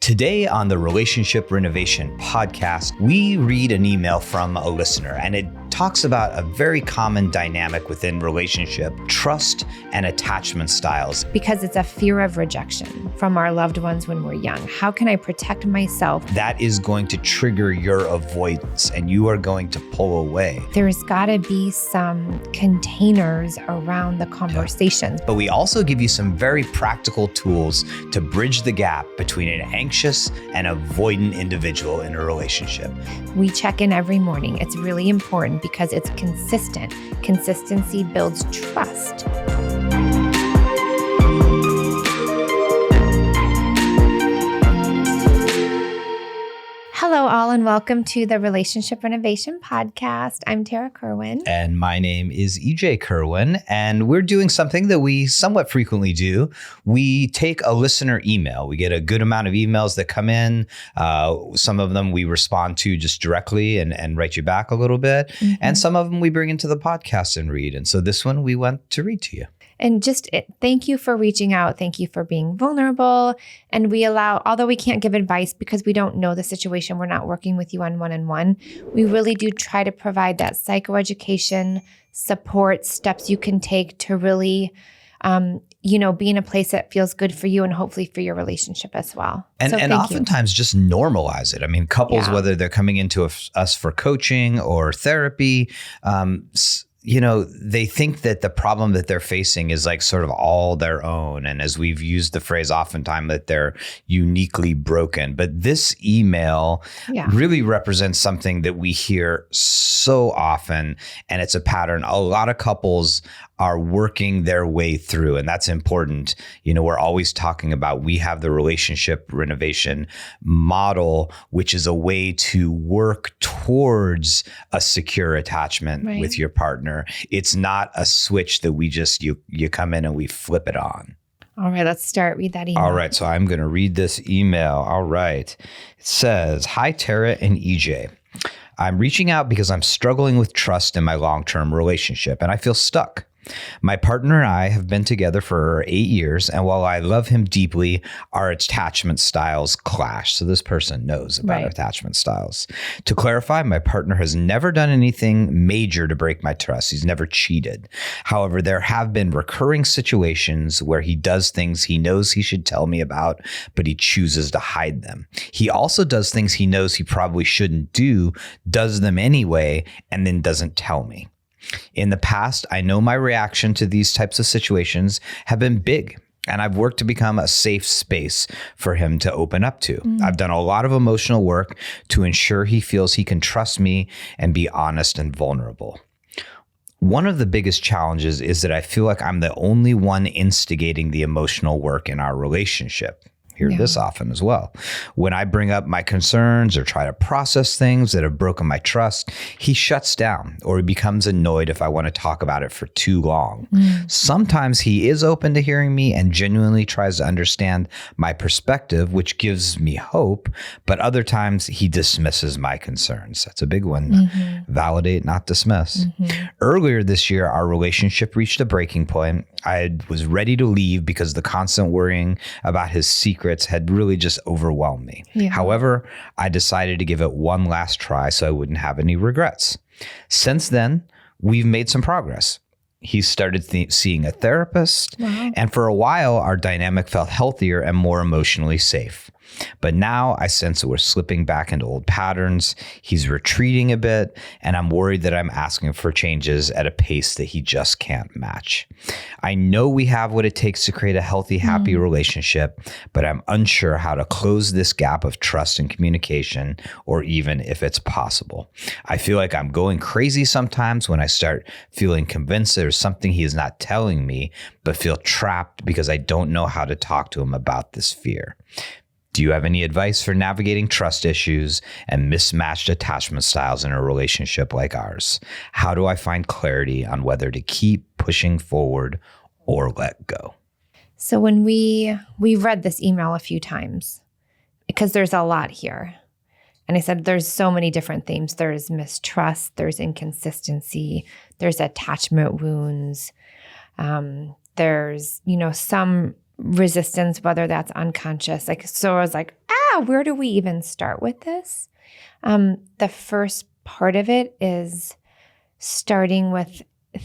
Today on the Relationship Renovation podcast, we read an email from a listener, and it talks about a very common dynamic within relationship, trust and attachment styles. Because it's a fear of rejection from our loved ones when we're young. How can I protect myself? That is going to trigger your avoidance, and you are going to pull away. There's got to be some containers around the conversations. But we also give you some very practical tools to bridge the gap between an anxious and avoidant individual in a relationship. We check in every morning. It's really important because it's consistent. Consistency builds trust. Hello, all, and welcome to the Relationship Renovation Podcast. I'm Tara Kerwin. And my name is EJ Kerwin, and we're doing something that we somewhat frequently do. We take a listener email. We get a good amount of emails that come in. Some of them we respond to just directly and write you back a little bit. Mm-hmm. And some of them we bring into the podcast and read. And so this one we want to read to you. And thank you for reaching out. Thank you for being vulnerable. And we although we can't give advice because we don't know the situation, we're not working with you on one-on-one, we really do try to provide that psychoeducation, support, steps you can take to really, be in a place that feels good for you and hopefully for your relationship as well. And oftentimes just normalize it. I mean, couples, whether they're coming into us for coaching or therapy, they think that the problem that they're facing is like sort of all their own. And as we've used the phrase oftentimes that they're uniquely broken. But this email really represents something that we hear so often. And it's a pattern a lot of couples are working their way through. And that's important. We're always talking about, we have the relationship renovation model, which is a way to work towards a secure attachment with your partner. It's not a switch that we just, you come in and we flip it on. All right, let's start. Read that email. All right, so I'm going to read this email. All right. It says, "Hi, Tara and EJ. I'm reaching out because I'm struggling with trust in my long-term relationship and I feel stuck. My partner and I have been together for 8 years, and while I love him deeply, our attachment styles clash." So this person knows about attachment styles. "To clarify, my partner has never done anything major to break my trust. He's never cheated. However, there have been recurring situations where he does things he knows he should tell me about, but he chooses to hide them. He also does things he knows he probably shouldn't do, does them anyway, and then doesn't tell me. In the past, I know my reaction to these types of situations have been big, and I've worked to become a safe space for him to open up to. I've done a lot of emotional work to ensure he feels he can trust me and be honest and vulnerable. One of the biggest challenges is that I feel like I'm the only one instigating the emotional work in our relationship." Hear this often as well. "When I bring up my concerns or try to process things that have broken my trust, he shuts down or he becomes annoyed if I want to talk about it for too long. Sometimes he is open to hearing me and genuinely tries to understand my perspective, which gives me hope, but other times he dismisses my concerns." That's a big one. Validate, not dismiss. "Earlier this year, our relationship reached a breaking point. I was ready to leave because the constant worrying about his secrets had really just overwhelmed me. However, I decided to give it one last try so I wouldn't have any regrets. Since then, we've made some progress. He started seeing a therapist, and for a while, our dynamic felt healthier and more emotionally safe. But now I sense that we're slipping back into old patterns. He's retreating a bit, and I'm worried that I'm asking for changes at a pace that he just can't match. I know we have what it takes to create a healthy, happy relationship, but I'm unsure how to close this gap of trust and communication, or even if it's possible. I feel like I'm going crazy sometimes when I start feeling convinced there's something he is not telling me, but feel trapped because I don't know how to talk to him about this fear. Do you have any advice for navigating trust issues and mismatched attachment styles in a relationship like ours? How do I find clarity on whether to keep pushing forward or let go?" So when we've read this email a few times because there's a lot here. And I said, there's so many different themes. There's mistrust, there's inconsistency, there's attachment wounds. There's, some resistance, whether that's unconscious. Like, so I was like, where do we even start with this? The first part of it is starting with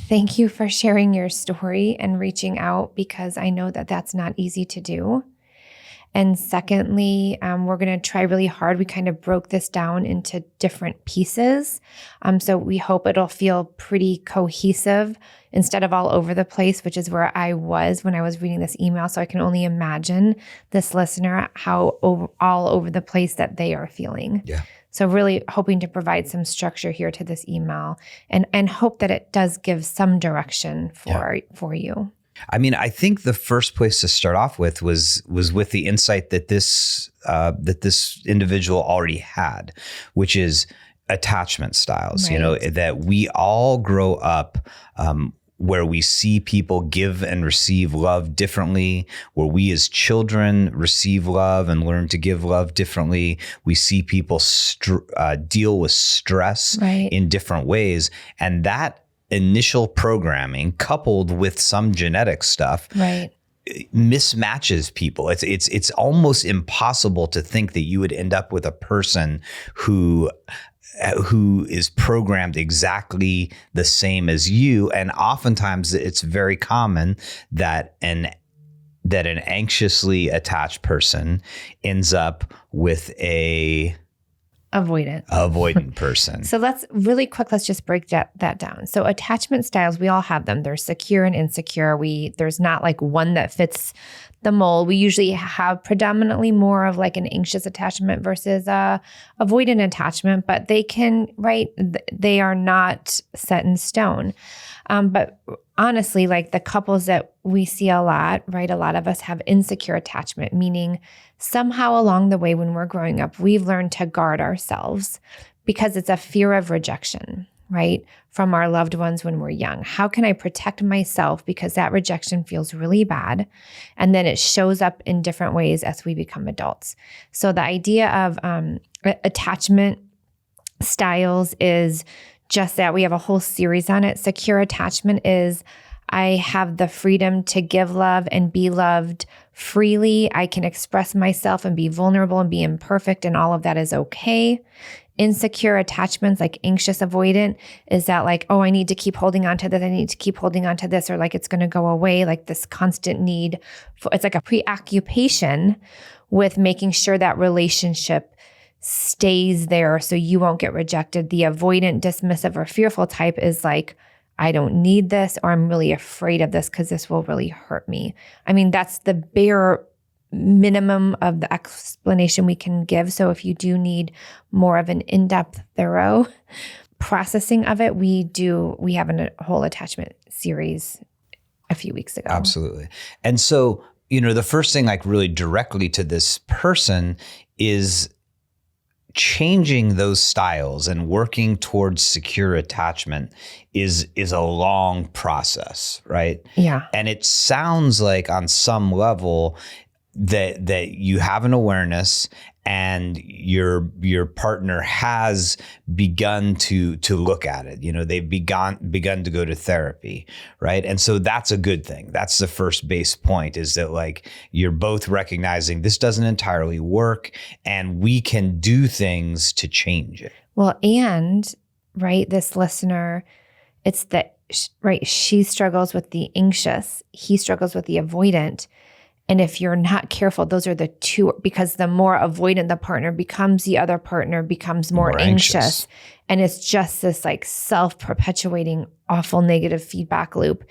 thank you for sharing your story and reaching out, because I know that that's not easy to do. And secondly, we're going to try really hard. We kind of broke this down into different pieces. So we hope it'll feel pretty cohesive instead of all over the place, which is where I was when I was reading this email. So I can only imagine this listener, how all over the place that they are feeling. Yeah. So really hoping to provide some structure here to this email and hope that it does give some direction for you. I mean, I think the first place to start off with was with the insight that this individual already had, which is attachment styles. Right. You know, that we all grow up where we see people give and receive love differently, where we as children receive love and learn to give love differently. We see people deal with stress in different ways, and that initial programming coupled with some genetic stuff mismatches people. It's almost impossible to think that you would end up with a person who is programmed exactly the same as you. And oftentimes it's very common that an anxiously attached person ends up with a avoidant person. So let's just break that down. So attachment styles, we all have them. There's secure and insecure. There's not like one that fits the mold. We usually have predominantly more of like an anxious attachment versus a avoidant attachment, but they are not set in stone. But honestly, like the couples that we see a lot, a lot of us have insecure attachment, meaning somehow along the way when we're growing up, we've learned to guard ourselves because it's a fear of rejection, from our loved ones when we're young. How can I protect myself? Because that rejection feels really bad. And then it shows up in different ways as we become adults. So the idea of attachment styles is just that. We have a whole series on it. Secure attachment is I have the freedom to give love and be loved freely. I can express myself and be vulnerable and be imperfect, and all of that is okay. Insecure attachments, like anxious avoidant, is that like, oh, I need to keep holding on to this. I need to keep holding on to this, or like it's going to go away. Like this constant need it's like a preoccupation with making sure that relationship stays there so you won't get rejected. The avoidant, dismissive, or fearful type is like, I don't need this, or I'm really afraid of this because this will really hurt me. I mean, that's the bare minimum of the explanation we can give. So if you do need more of an in-depth, thorough processing of it, we have a whole attachment series a few weeks ago. Absolutely. And so, the first thing, like really directly to this person, is changing those styles and working towards secure attachment is a long process, right? Yeah. And it sounds like on some level that you have an awareness and your partner has begun to look at it. They've begun to go to therapy, right? And so that's a good thing. That's the first base point, is that like you're both recognizing this doesn't entirely work and we can do things to change it. Well, and this listener, it's that she struggles with the anxious, he struggles with the avoidant. And if you're not careful, those are the two, because the more avoidant the partner becomes, the other partner becomes more anxious. And it's just this like self-perpetuating, awful negative feedback loop.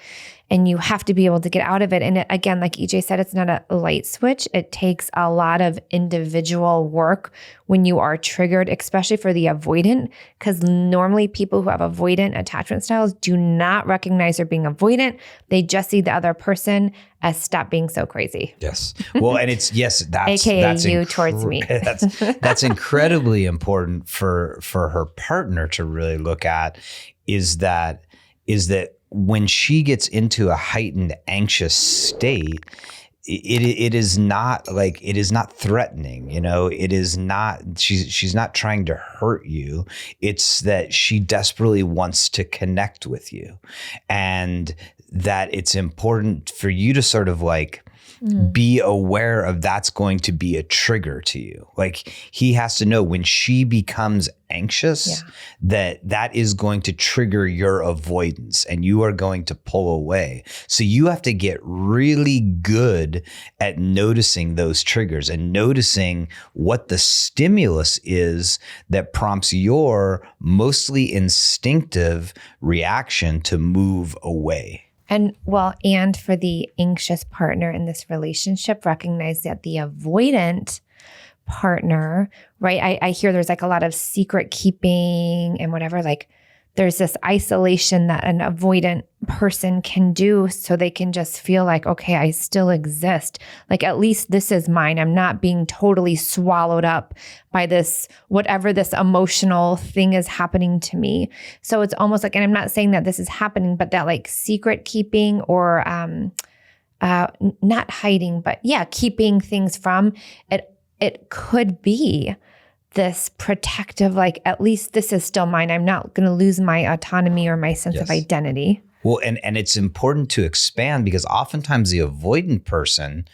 And you have to be able to get out of it. And again, like EJ said, it's not a light switch. It takes a lot of individual work when you are triggered, especially for the avoidant, because normally people who have avoidant attachment styles do not recognize they're being avoidant. They just see the other person as stop being so crazy. Yes. Well, and it's, that's you towards me. That's incredibly important for her partner to really look at, is that when she gets into a heightened anxious state, it is not threatening, it is not, she's not trying to hurt you. It's that she desperately wants to connect with you, and that it's important for you to sort of like be aware of that's going to be a trigger to you. Like he has to know when she becomes anxious that is going to trigger your avoidance and you are going to pull away. So you have to get really good at noticing those triggers and noticing what the stimulus is that prompts your mostly instinctive reaction to move away. And for the anxious partner in this relationship, recognize that the avoidant partner, right? I hear there's like a lot of secret keeping and whatever, like there's this isolation that an avoidant person can do so they can just feel like, okay, I still exist. Like at least this is mine. I'm not being totally swallowed up by this, whatever this emotional thing is happening to me. So it's almost like, and I'm not saying that this is happening, but that like secret keeping or not hiding, but keeping things from it. It could be this protective, like, at least this is still mine. I'm not going to lose my autonomy or my sense of identity. Well, and it's important to expand because oftentimes the avoidant person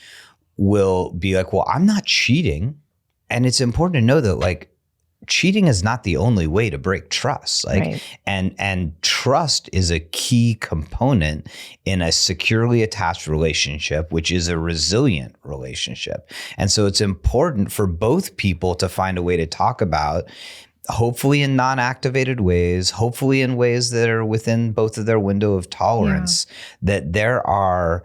will be like, well, I'm not cheating. And it's important to know that like cheating is not the only way to break trust. Like, and trust is a key component in a securely attached relationship, which is a resilient relationship. And so it's important for both people to find a way to talk about, hopefully in non-activated ways, hopefully in ways that are within both of their window of tolerance, that there are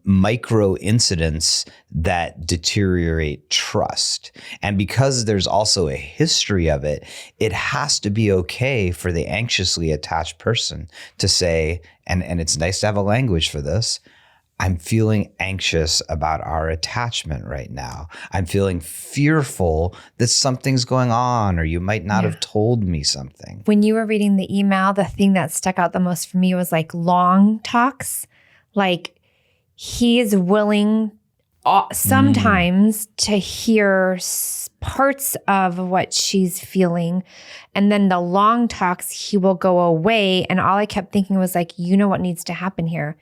micro incidents that deteriorate trust. And because there's also a history of it, it has to be okay for the anxiously attached person to say, and it's nice to have a language for this, I'm feeling anxious about our attachment right now. I'm feeling fearful that something's going on or you might not have told me something. When you were reading the email, the thing that stuck out the most for me was like long talks. Like, he is willing sometimes to hear parts of what she's feeling. And then the long talks, he will go away. And all I kept thinking was like, you know what needs to happen here?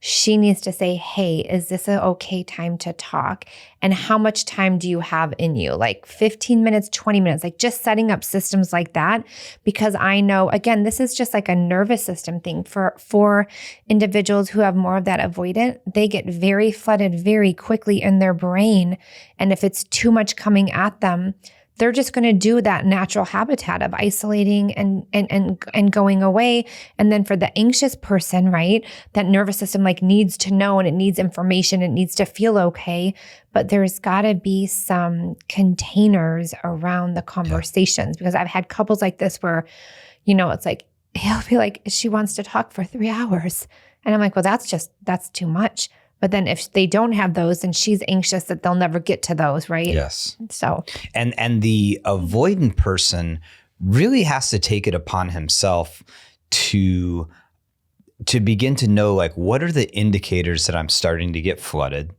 She needs to say, hey, is this an okay time to talk? And how much time do you have in you? Like 15 minutes, 20 minutes, like just setting up systems like that. Because I know, again, this is just like a nervous system thing for individuals who have more of that avoidant. They get very flooded very quickly in their brain. And if it's too much coming at them, they're just going to do that natural habitat of isolating and going away. And then for the anxious person, right, that nervous system like needs to know and it needs information. It needs to feel okay. But there's got to be some containers around the conversations because I've had couples like this where, you know, it's like, he'll be like, she wants to talk for 3 hours. And I'm like, well, that's too much. But then if they don't have those, then she's anxious that they'll never get to those, right? Yes. So, and the avoidant person really has to take it upon himself to begin to know, like, what are the indicators that I'm starting to get flooded?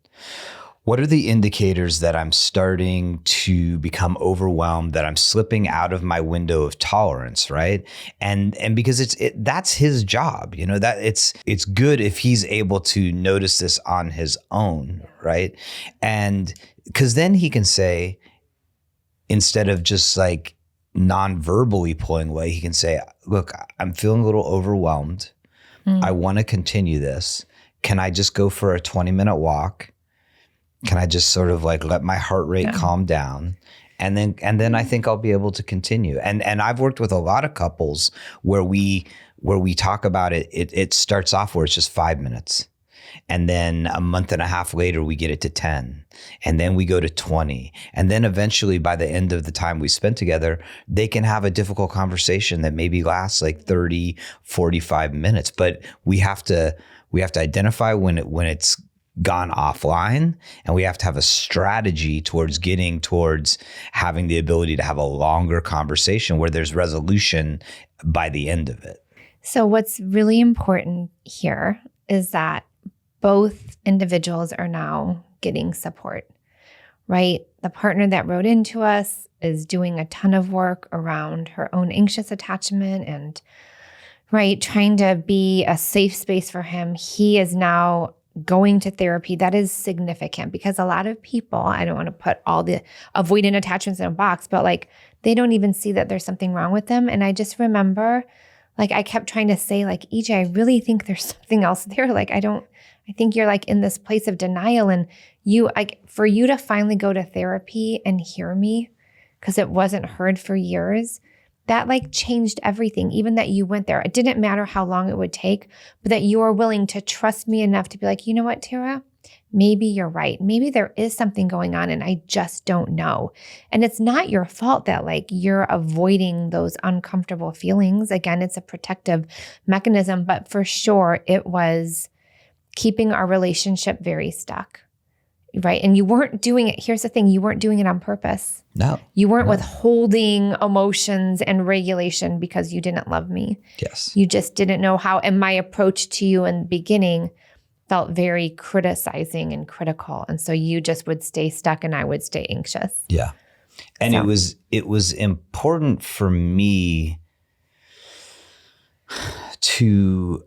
What are the indicators that I'm starting to become overwhelmed, that I'm slipping out of my window of tolerance, right? And because that's his job, you know, that it's good if he's able to notice this on his own, right? And because then he can say, instead of just like non-verbally pulling away, he can say, look, I'm feeling a little overwhelmed. I want to continue this. Can I just go for a 20-minute walk? Can I just sort of like let my heart rate calm down? And then I think I'll be able to continue. And I've worked with a lot of couples where we talk about it. It starts off where it's just 5 minutes. And then a month and a half later, we get it to 10. And then we go to 20. And then eventually by the end of the time we spent together, they can have a difficult conversation that maybe lasts like 30, 45 minutes. But we have to identify when it's gone offline, and we have to have a strategy towards getting towards having the ability to have a longer conversation where there's resolution by the end of it. So what's really important here is that both individuals are now getting support, right? The partner that wrote into us is doing a ton of work around her own anxious attachment and, right, trying to be a safe space for him. He is now going to therapy, that is significant because a lot of people, I don't want to put all the avoidant attachments in a box, but like they don't even see that there's something wrong with them. And I just remember like I kept trying to say like, EJ, I really think there's something else there. Like I think you're like in this place of denial, and you like for you to finally go to therapy and hear me because it wasn't heard for years. That like changed everything, even that you went there. It didn't matter how long it would take, but that you were willing to trust me enough to be like, you know what, Tara, maybe you're right. Maybe there is something going on and I just don't know. And it's not your fault that like you're avoiding those uncomfortable feelings. Again, it's a protective mechanism, but for sure it was keeping our relationship very stuck. Right. And you weren't doing it. Here's the thing. You weren't doing it on purpose. No. You weren't withholding emotions and regulation because you didn't love me. Yes. You just didn't know how. And my approach to you in the beginning felt very criticizing and critical. And so you just would stay stuck and I would stay anxious. Yeah. And So. it was important for me to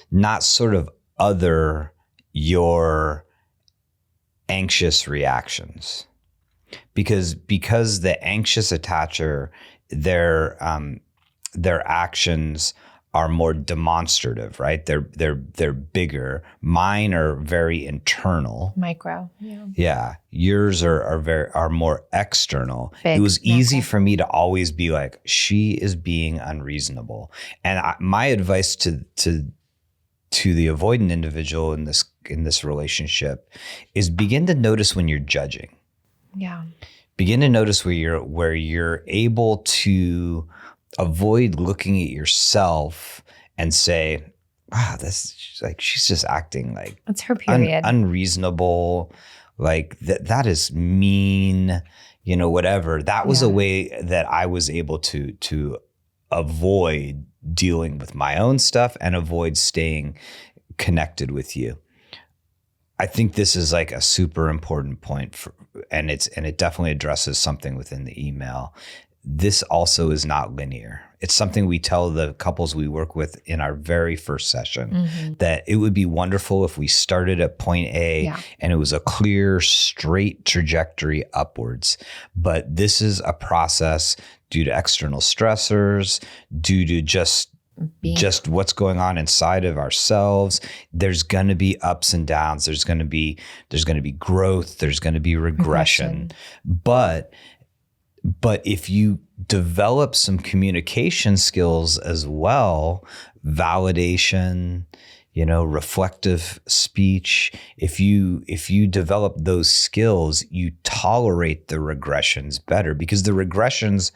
not sort of other your anxious reactions, because the anxious attacher, their actions are more demonstrative, right? They're bigger. Mine are very internal. Micro. Yeah. Yeah. Yours are more external. Big, it was easy macro. for me to always be like, she is being unreasonable. And my advice to the avoidant individual in this relationship is begin to notice when you're judging. Yeah. Begin to notice where you're able to avoid looking at yourself and say, wow, she's just acting like It's her period. unreasonable. Like that is mean, whatever. That was a way that I was able to avoid dealing with my own stuff and avoid staying connected with you. I think this is like a super important point and it definitely addresses something within the email. This also is not linear. It's something we tell the couples we work with in our very first session, that it would be wonderful if we started at point A and it was a clear, straight trajectory upwards. But this is a process due to external stressors, due to just what's going on inside of ourselves. There's going to be ups and downs. There's going to be growth. There's going to be regression. But if you develop some communication skills as well, validation, reflective speech, if you develop those skills, you tolerate the regressions better, because the regressions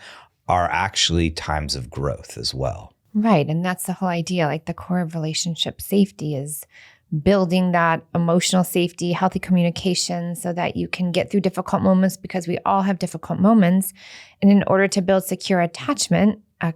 are actually times of growth as well. Right. And that's the whole idea. Like the core of relationship safety is building that emotional safety, healthy communication so that you can get through difficult moments, because we all have difficult moments. And in order to build secure attachment, a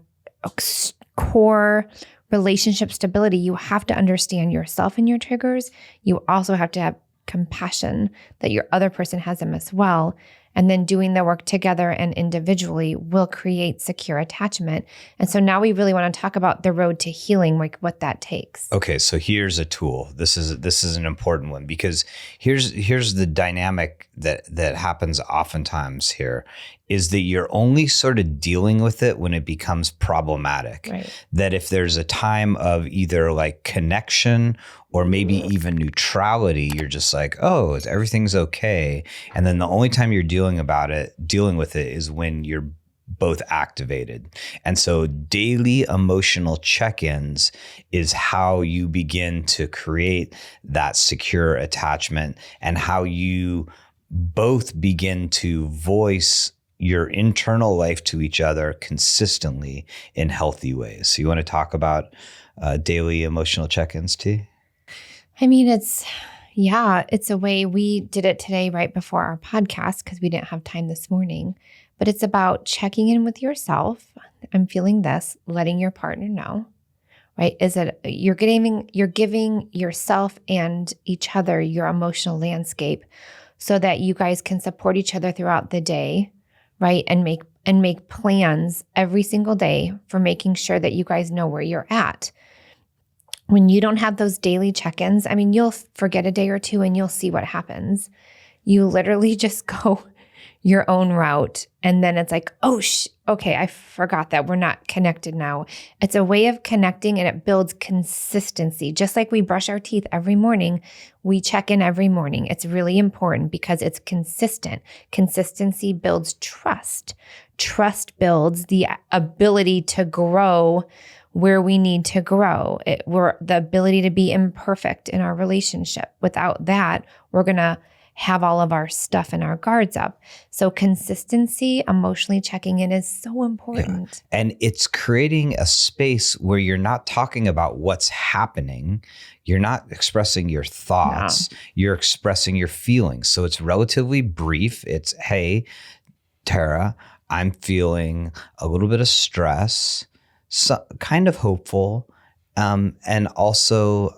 core relationship stability, you have to understand yourself and your triggers. You also have to have compassion that your other person has them as well. And then doing the work together and individually will create secure attachment. And so now we really want to talk about the road to healing, like what that takes. Okay, so here's a tool. This is an important one, because here's the dynamic that happens oftentimes here, is that you're only sort of dealing with it when it becomes problematic. Right. That if there's a time of either like connection or maybe even neutrality, you're just like, oh, everything's okay. And then the only time you're dealing with it is when you're both activated. And so daily emotional check-ins is how you begin to create that secure attachment, and how you both begin to voice your internal life to each other consistently in healthy ways. So you want to talk about daily emotional check-ins, T? I mean, it's a way. We did it today right before our podcast because we didn't have time this morning. But it's about checking in with yourself. I'm feeling this, letting your partner know, right? Is it you're giving yourself and each other your emotional landscape so that you guys can support each other throughout the day, right? And make plans every single day for making sure that you guys know where you're at. when you don't have those daily check-ins, I mean, you'll forget a day or two and you'll see what happens. You literally just go your own route. And then it's like, oh, okay, I forgot that we're not connected now. It's a way of connecting and it builds consistency. Just like we brush our teeth every morning, we check in every morning. It's really important because it's consistent. Consistency builds trust. Trust builds the ability to grow where we need to grow. We're the ability to be imperfect in our relationship. Without that, we're going to have all of our stuff and our guards up. So consistency, emotionally checking in is so important. Yeah. And it's creating a space where you're not talking about what's happening. You're not expressing your thoughts. No. You're expressing your feelings. So it's relatively brief. It's, hey, Tara, I'm feeling a little bit of stress, kind of hopeful, and also,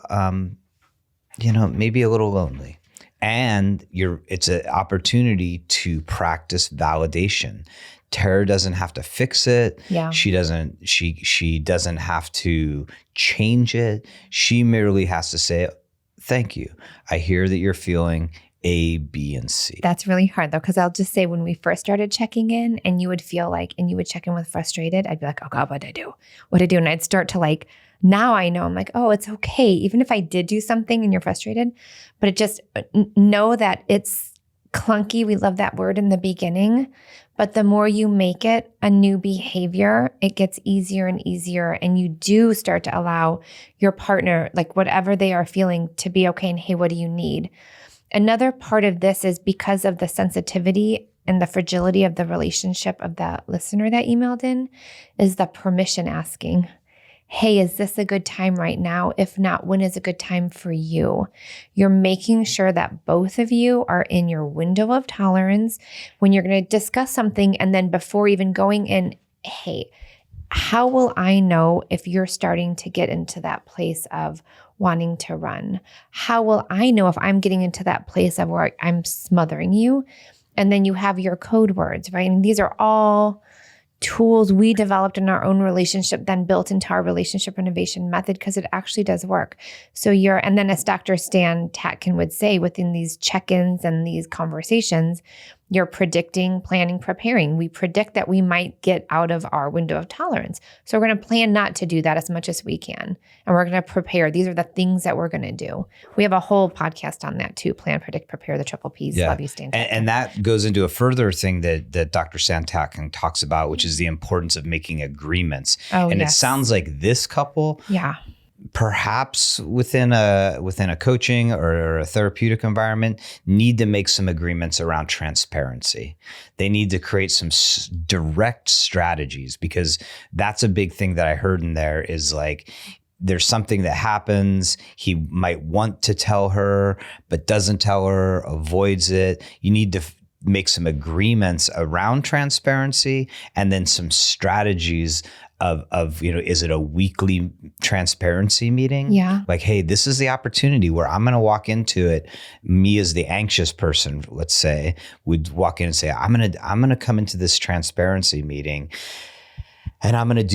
maybe a little lonely. And it's an opportunity to practice validation. Tara doesn't have to fix it. Yeah. She doesn't have to change it. She merely has to say, thank you. I hear that you're feeling A, B, and C. That's really hard though, because I'll just say when we first started checking in and you would feel like, and you would check in with frustrated, I'd be like, oh God, what'd I do? And I'd start to like, now I know, I'm like, oh, it's okay. Even if I did do something and you're frustrated, but it just know that it's clunky. We love that word in the beginning, but the more you make it a new behavior, it gets easier and easier. And you do start to allow your partner, like whatever they are feeling, to be okay. And hey, what do you need? Another part of this is because of the sensitivity and the fragility of the relationship of the listener that emailed in is the permission asking. Hey, is this a good time right now? If not, when is a good time for you? You're making sure that both of you are in your window of tolerance when you're going to discuss something. And then before even going in, hey, how will I know if you're starting to get into that place of wanting to run? How will I know if I'm getting into that place of where I'm smothering you? And then you have your code words, right? And these are all tools we developed in our own relationship, then built into our relationship renovation method because it actually does work. So and then as Dr. Stan Tatkin would say, within these check-ins and these conversations, you're predicting, planning, preparing. We predict that we might get out of our window of tolerance. So we're going to plan not to do that as much as we can. And we're going to prepare. These are the things that we're going to do. We have a whole podcast on that too. Plan, predict, prepare, the triple Ps. Yeah. Love you, Stan. And that goes into a further thing that Dr. Stan Tatkin talks about, which is the importance of making agreements. Oh, and yes. It sounds like this couple, yeah, perhaps within a coaching or a therapeutic environment, need to make some agreements around transparency. They need to create some direct strategies, because that's a big thing that I heard in there is like, there's something that happens. He might want to tell her, but doesn't tell her, avoids it. You need to make some agreements around transparency, and then some strategies of is it a weekly transparency meeting? Yeah. Like, hey, this is the opportunity where I'm going to walk into it. Me as the anxious person, let's say, would walk in and say, I'm going to come into this transparency meeting, and I'm going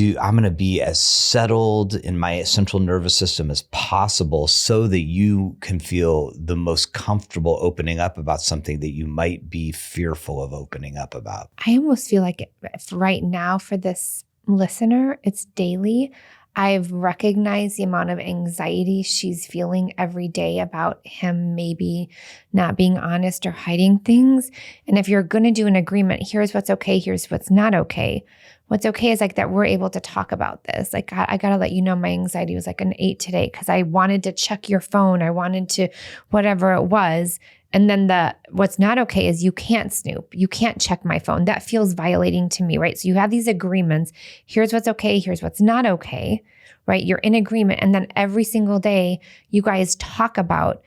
to be as settled in my central nervous system as possible so that you can feel the most comfortable opening up about something that you might be fearful of opening up about. I almost feel like right now for this listener, it's daily. I've recognized the amount of anxiety she's feeling every day about him maybe not being honest or hiding things. And if you're going to do an agreement, here's what's okay, here's what's not okay. What's okay is like that we're able to talk about this. Like, I got to let you know my anxiety was like an 8 today because I wanted to check your phone. I wanted to whatever it was. And then what's not okay is you can't snoop. You can't check my phone. That feels violating to me, right? So you have these agreements. Here's what's okay. Here's what's not okay, right? You're in agreement. And then every single day you guys talk about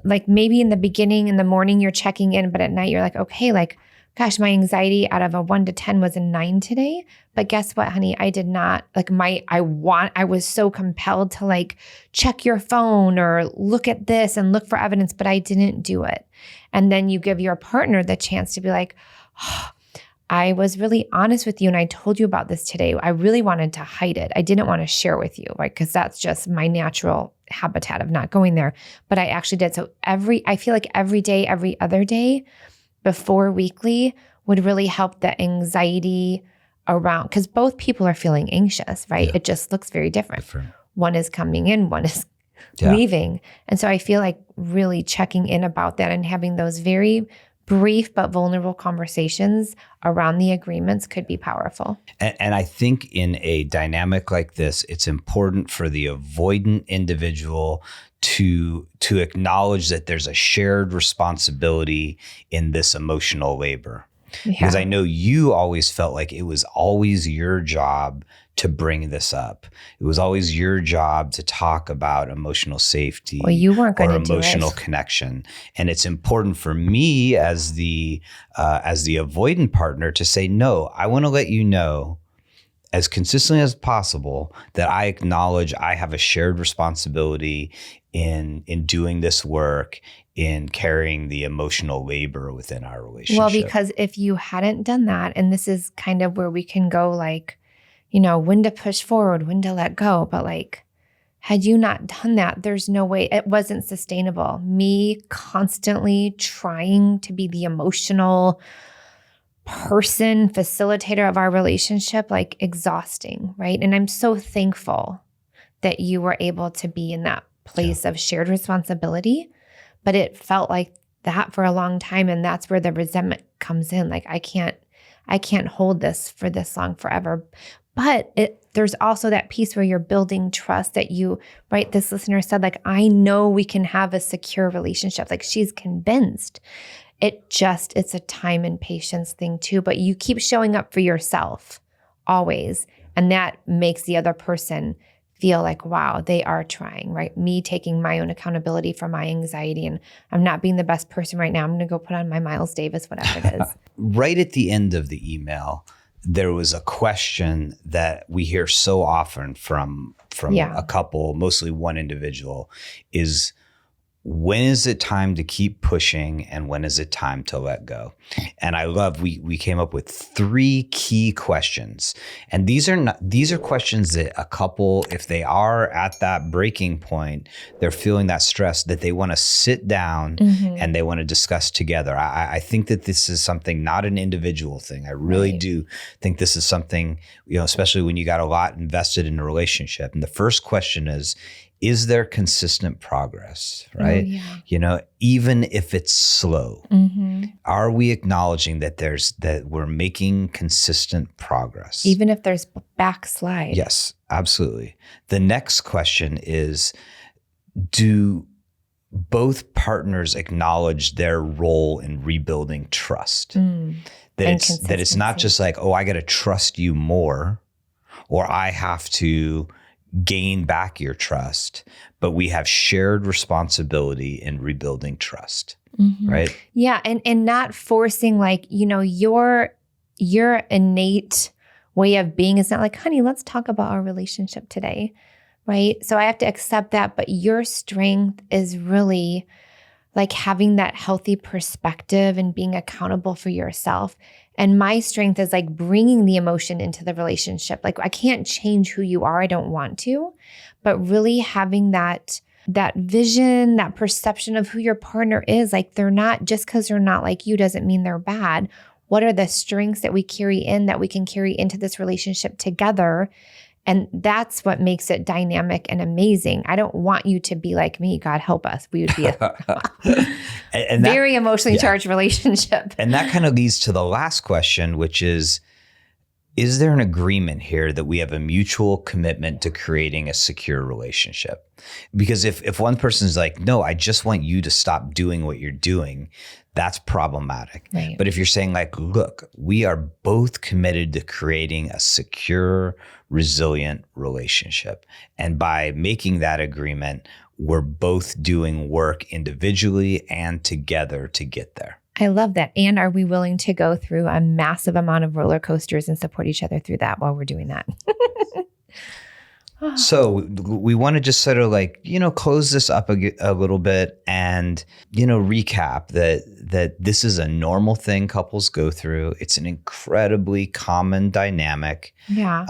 like maybe in the beginning, in the morning, you're checking in, but at night you're like, okay, like, gosh, my anxiety out of a 1 to 10 was a 9 today. But guess what, honey? I did not like I was so compelled to like check your phone or look at this and look for evidence, but I didn't do it. And then you give your partner the chance to be like, oh, I was really honest with you and I told you about this today. I really wanted to hide it. I didn't want to share with you, right? Because that's just my natural habitat of not going there. But I actually did. So I feel like every day, every other day before weekly would really help the anxiety around, because both people are feeling anxious, right? Yeah. It just looks very different. One is coming in, one is leaving. And so I feel like really checking in about that and having those very brief but vulnerable conversations around the agreements could be powerful. And I think in a dynamic like this, it's important for the avoidant individual to acknowledge that there's a shared responsibility in this emotional labor. Yeah. Because I know you always felt like it was always your job to bring this up. It was always your job to talk about emotional safety you weren't going or to do emotional it. connection. And it's important for me as the avoidant partner to say, no, I want to let you know as consistently as possible that I acknowledge I have a shared responsibility in doing this work, in carrying the emotional labor within our relationship. Well, because if you hadn't done that, and this is kind of where we can go like, when to push forward, when to let go. But like, had you not done that, there's no way, it wasn't sustainable. Me constantly trying to be the emotional person, facilitator of our relationship, like exhausting, right? And I'm so thankful that you were able to be in that place of shared responsibility. But it felt like that for a long time. And that's where the resentment comes in. Like, I can't hold this for this long forever. But there's also that piece where you're building trust that right? This listener said, like, I know we can have a secure relationship. Like, she's convinced. It's a time and patience thing too. But you keep showing up for yourself always. And that makes the other person feel like, wow, they are trying, right? Me taking my own accountability for my anxiety, and I'm not being the best person right now. I'm going to go put on my Miles Davis, whatever it is. Right at the end of the email, there was a question that we hear so often from a couple, mostly one individual, is when is it time to keep pushing and when is it time to let go? And I love, we came up with 3 key questions. And these are questions that a couple, if they are at that breaking point, they're feeling that stress, that they want to sit down and they want to discuss together. I think that this is something, not an individual thing. I really do think this is something, especially when you got a lot invested in a relationship. And the first question is there consistent progress, right? Oh, yeah. Even if it's slow, are we acknowledging that we're making consistent progress? Even if there's backslide. Yes, absolutely. The next question is, do both partners acknowledge their role in rebuilding trust? That it's not just like, oh, I got to trust you more, or I have to gain back your trust, but we have shared responsibility in rebuilding trust, right? Yeah, and not forcing like, your innate way of being is not like, honey, let's talk about our relationship today, right? So I have to accept that, but your strength is really like having that healthy perspective and being accountable for yourself. And my strength is like bringing the emotion into the relationship. Like, I can't change who you are. I don't want to, but really having that vision, that perception of who your partner is. Like, they're not, just because they're not like you doesn't mean they're bad. What are the strengths that we carry in that we can carry into this relationship together? And that's what makes it dynamic and amazing. I don't want you to be like me. God help us. We would be a very emotionally charged relationship. And that kind of leads to the last question, which is there an agreement here that we have a mutual commitment to creating a secure relationship? Because if one person's like, no, I just want you to stop doing what you're doing, that's problematic. Right. But if you're saying like, look, we are both committed to creating a secure, resilient relationship. And by making that agreement, we're both doing work individually and together to get there. I love that. And are we willing to go through a massive amount of roller coasters and support each other through that while we're doing that? So we want to just sort of like, close this up a little bit and, recap that this is a normal thing couples go through. It's an incredibly common dynamic. Yeah.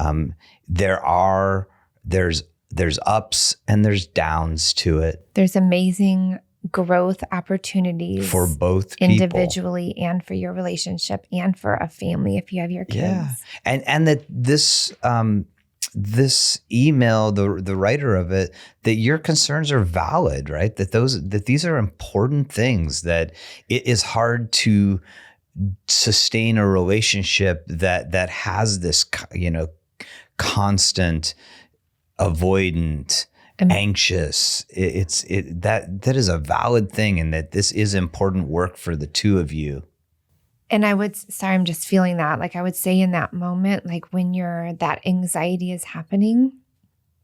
There's ups and there's downs to it. There's amazing growth opportunities for both people, individually and for your relationship and for a family if you have your kids. Yeah. And that this email, the writer of it, that your concerns are valid, right? That these are important things, that it is hard to sustain a relationship that has this, constant avoidant, anxious. That is a valid thing, and that this is important work for the two of you. And I'm just feeling that. Like I would say in that moment, like when that anxiety is happening,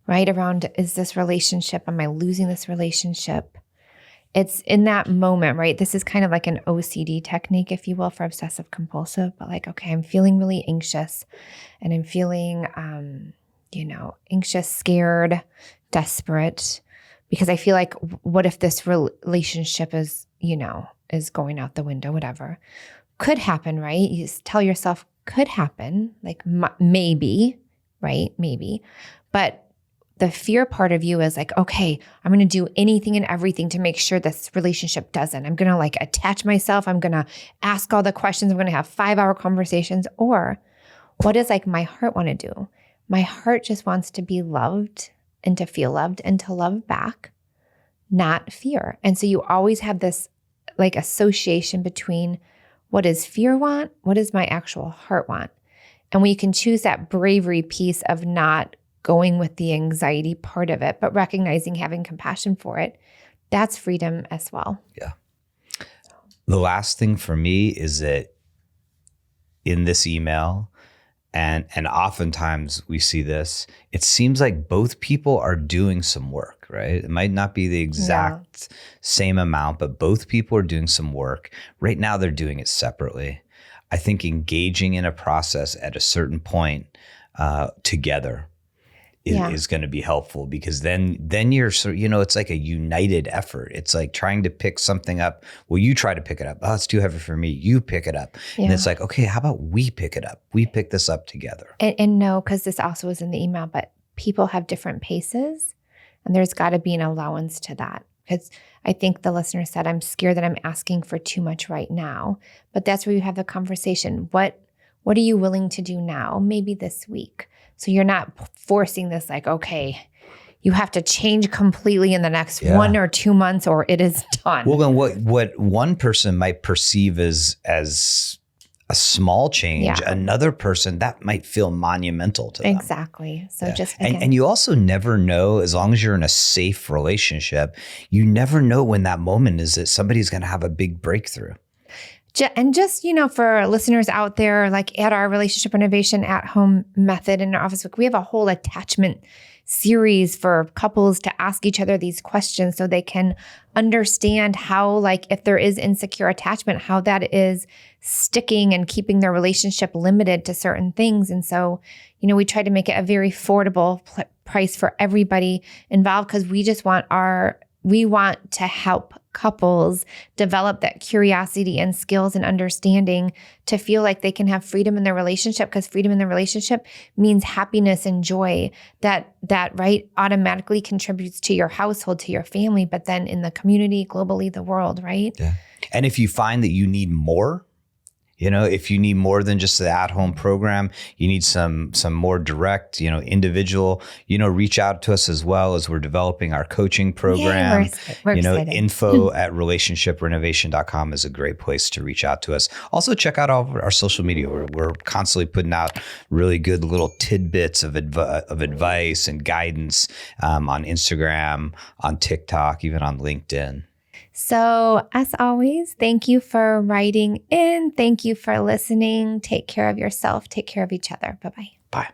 right around, is this relationship, am I losing this relationship? It's in that moment, right? This is kind of like an OCD technique, if you will, for obsessive compulsive, but like, okay, I'm feeling really anxious and I'm feeling, anxious, scared, desperate, because I feel like, what if this relationship is going out the window, whatever. Could happen, right? You just tell yourself could happen, like maybe, right? Maybe. But the fear part of you is like, okay, I'm going to do anything and everything to make sure this relationship doesn't. I'm going to like attach myself. I'm going to ask all the questions. I'm going to have 5-hour conversations. Or what does like my heart want to do? My heart just wants to be loved and to feel loved and to love back, not fear. And so you always have this like association between what does fear want? What does my actual heart want? And we can choose that bravery piece of not going with the anxiety part of it, but recognizing, having compassion for it. That's freedom as well. Yeah. The last thing for me is that in this email, and oftentimes we see this, it seems like both people are doing some work, right? It might not be the exact same amount, but both people are doing some work. Right now, they're doing it separately. I think engaging in a process at a certain point together is going to be helpful, because then you're sort of, it's like a united effort. It's like trying to pick something up. Well, you try to pick it up. Oh, it's too heavy for me. You pick it up. Yeah. And it's like, okay, how about we pick it up? We pick this up together. And no, because this also was in the email, but people have different paces, and there's got to be an allowance to that. Because I think the listener said, I'm scared that I'm asking for too much right now. But that's where you have the conversation. What are you willing to do now? Maybe this week. So you're not forcing this like, okay, you have to change completely in the next 1 or 2 months or it is done. Well, then what one person might perceive as a small change, another person, that might feel monumental to them. Exactly. So just again. And you also never know, as long as you're in a safe relationship, you never know when that moment is that somebody's going to have a big breakthrough. And just, for listeners out there, like at our Relationship Renovation at Home method in our office book, we have a whole attachment series for couples to ask each other these questions so they can understand how, like, if there is insecure attachment, how that is sticking and keeping their relationship limited to certain things. And so, we try to make it a very affordable price for everybody involved, because we want to help couples develop that curiosity and skills and understanding to feel like they can have freedom in their relationship, because freedom in the relationship means happiness and joy that right automatically contributes to your household, to your family, but then in the community, globally, the world, right? Yeah. And if you find that you need more, if you need more than just the at-home program, you need some more direct, individual, reach out to us as well, as we're developing our coaching program. We're excited. Info at relationshiprenovation.com is a great place to reach out to us. Also, check out all of our social media. We're constantly putting out really good little tidbits of advice and guidance on Instagram, on TikTok, even on LinkedIn. So as always, thank you for writing in. Thank you for listening. Take care of yourself. Take care of each other. Bye-bye. Bye.